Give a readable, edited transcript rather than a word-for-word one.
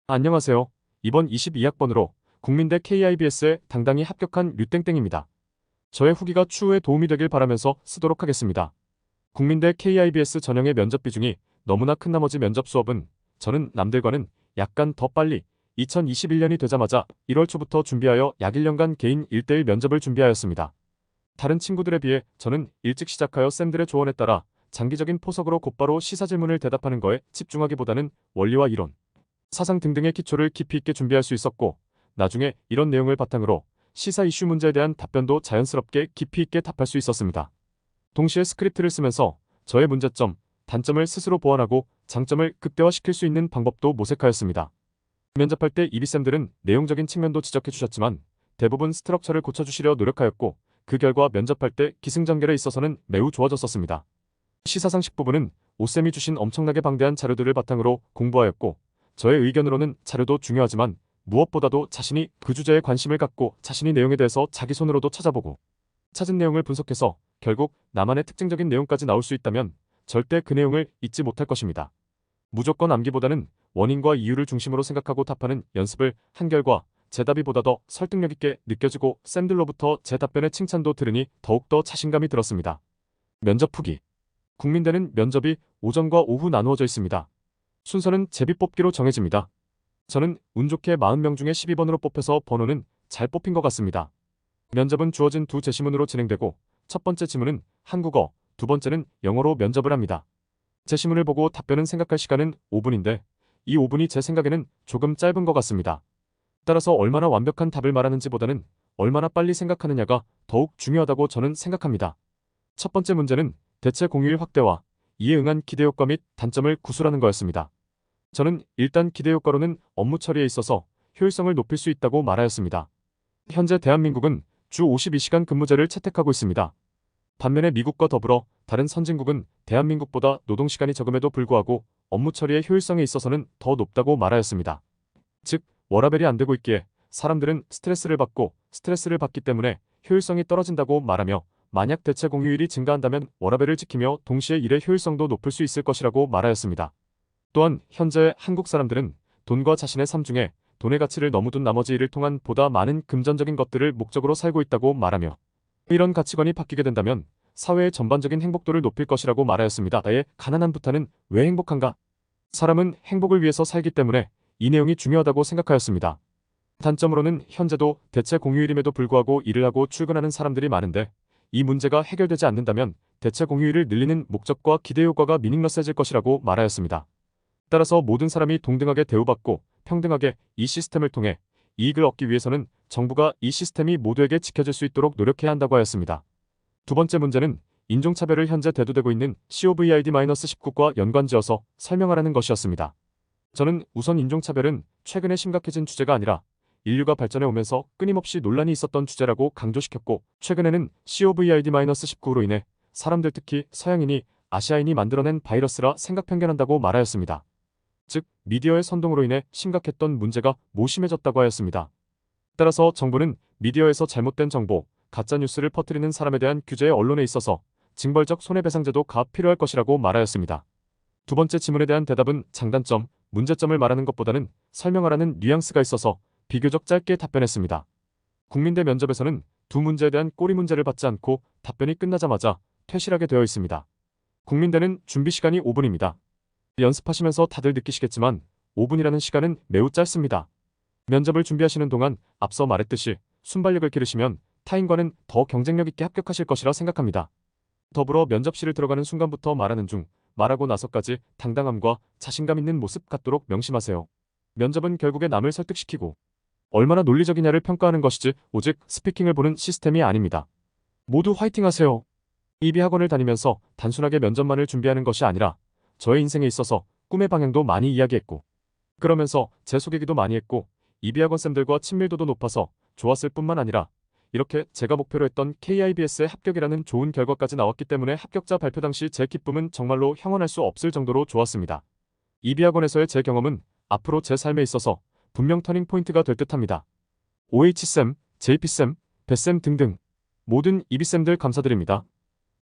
안녕하세요. 이번 22학번으로 국민대 KIBS에 당당히 합격한 류땡땡입니다. 저의 후기가 추후에 도움이 되길 바라면서 쓰도록 하겠습니다. 국민대 KIBS 전형의 면접 비중이 너무나 큰 나머지 면접 수업은 저는 남들과는 약간 더 빨리 2021년이 되자마자 1월 초부터 준비하여 약 1년간 개인 1대1 면접을 준비하였습니다. 다른 친구들에 비해 저는 일찍 시작하여 쌤들의 조언에 따라 장기적인 포석으로 곧바로 시사 질문을 대답하는 거에 집중하기보다는 원리와 이론, 사상 등등의 기초를 깊이 있게 준비할 수 있었고, 나중에 이런 내용을 바탕으로 시사 이슈 문제에 대한 답변도 자연스럽게 깊이 있게 답할 수 있었습니다. 동시에 스크립트를 쓰면서 저의 문제점, 단점을 스스로 보완하고 장점을 극대화시킬 수 있는 방법도 모색하였습니다. 면접할 때 이비쌤들은 내용적인 측면도 지적해 주셨지만 대부분 스트럭처를 고쳐주시려 노력하였고, 그 결과 면접할 때 기승전결에 있어서는 매우 좋아졌었습니다. 시사상식 부분은 오쌤이 주신 엄청나게 방대한 자료들을 바탕으로 공부하였고, 저의 의견으로는 자료도 중요하지만 무엇보다도 자신이 그 주제에 관심을 갖고 자신이 내용에 대해서 자기 손으로도 찾아보고 찾은 내용을 분석해서 결국 나만의 특징적인 내용까지 나올 수 있다면 절대 그 내용을 잊지 못할 것입니다. 무조건 암기보다는 원인과 이유를 중심으로 생각하고 답하는 연습을 한 결과 제 답이 보다 더 설득력 있게 느껴지고 쌤들로부터 제 답변의 칭찬도 들으니 더욱더 자신감이 들었습니다. 면접 후기. 국민대는 면접이 오전과 오후 나누어져 있습니다. 순서는 제비뽑기로 정해집니다. 저는 운 좋게 40명 중에 12번으로 뽑혀서 번호는 잘 뽑힌 것 같습니다. 면접은 주어진 두 제시문으로 진행되고 첫 번째 지문은 한국어, 두 번째는 영어로 면접을 합니다. 제시문을 보고 답변은 생각할 시간은 5분인데 이 5분이 제 생각에는 조금 짧은 것 같습니다. 따라서 얼마나 완벽한 답을 말하는지보다는 얼마나 빨리 생각하느냐가 더욱 중요하다고 저는 생각합니다. 첫 번째 문제는 대체 공휴일 확대와 이에 응한 기대효과 및 단점을 구술하는 거였습니다. 저는 일단 기대효과로는 업무 처리에 있어서 효율성을 높일 수 있다고 말하였습니다. 현재 대한민국은 주 52시간 근무제를 채택하고 있습니다. 반면에 미국과 더불어 다른 선진국은 대한민국보다 노동시간이 적음에도 불구하고 업무 처리의 효율성에 있어서는 더 높다고 말하였습니다. 즉, 워라밸이 안 되고 있기에 사람들은 스트레스를 받기 때문에 효율성이 떨어진다고 말하며 만약 대체 공휴일이 증가한다면 워라밸을 지키며 동시에 일의 효율성도 높일 수 있을 것이라고 말하였습니다. 또한 현재 한국 사람들은 돈과 자신의 삶 중에 돈의 가치를 너무 둔 나머지 이를 통한 보다 많은 금전적인 것들을 목적으로 살고 있다고 말하며 이런 가치관이 바뀌게 된다면 사회의 전반적인 행복도를 높일 것이라고 말하였습니다. 아예 가난한 부탄은 왜 행복한가? 사람은 행복을 위해서 살기 때문에 이 내용이 중요하다고 생각하였습니다. 단점으로는 현재도 대체 공휴일임에도 불구하고 일을 하고 출근하는 사람들이 많은데 이 문제가 해결되지 않는다면 대체 공휴일을 늘리는 목적과 기대 효과가 미닝러스해질 것이라고 말하였습니다. 따라서 모든 사람이 동등하게 대우받고 평등하게 이 시스템을 통해 이익을 얻기 위해서는 정부가 이 시스템이 모두에게 지켜질 수 있도록 노력해야 한다고 하였습니다. 두 번째 문제는 인종차별을 현재 대두되고 있는 COVID-19과 연관지어서 설명하라는 것이었습니다. 저는 우선 인종차별은 최근에 심각해진 주제가 아니라 인류가 발전해 오면서 끊임없이 논란이 있었던 주제라고 강조시켰고, 최근에는 COVID-19로 인해 사람들 특히 서양인이 아시아인이 만들어낸 바이러스라 생각 편견한다고 말하였습니다. 즉, 미디어의 선동으로 인해 심각했던 문제가 모심해졌다고 하였습니다. 따라서 정부는 미디어에서 잘못된 정보, 가짜뉴스를 퍼뜨리는 사람에 대한 규제에 언론에 있어서 징벌적 손해배상제도가 필요할 것이라고 말하였습니다. 두 번째 질문에 대한 대답은 장단점, 문제점을 말하는 것보다는 설명하라는 뉘앙스가 있어서 비교적 짧게 답변했습니다. 국민대 면접에서는 두 문제에 대한 꼬리 문제를 받지 않고 답변이 끝나자마자 퇴실하게 되어 있습니다. 국민대는 준비 시간이 5분입니다. 연습하시면서 다들 느끼시겠지만 5분이라는 시간은 매우 짧습니다. 면접을 준비하시는 동안 앞서 말했듯이 순발력을 기르시면 타인과는 더 경쟁력 있게 합격하실 것이라 생각합니다. 더불어 면접실을 들어가는 순간부터 말하는 중 말하고 나서까지 당당함과 자신감 있는 모습 갖도록 명심하세요. 면접은 결국에 남을 설득시키고 얼마나 논리적이냐를 평가하는 것이지 오직 스피킹을 보는 시스템이 아닙니다. 모두 화이팅하세요. 이비학원을 다니면서 단순하게 면접만을 준비하는 것이 아니라 저의 인생에 있어서 꿈의 방향도 많이 이야기했고 그러면서 제 소개기도 많이 했고 이비학원 쌤들과 친밀도도 높아서 좋았을 뿐만 아니라 이렇게 제가 목표로 했던 KIBS의 합격이라는 좋은 결과까지 나왔기 때문에 합격자 발표 당시 제 기쁨은 정말로 형언할 수 없을 정도로 좋았습니다. 이비학원에서의 제 경험은 앞으로 제 삶에 있어서 분명 터닝 포인트가 될 듯합니다. OH쌤, JP쌤, 배쌤 등등 모든 이비쌤들 감사드립니다.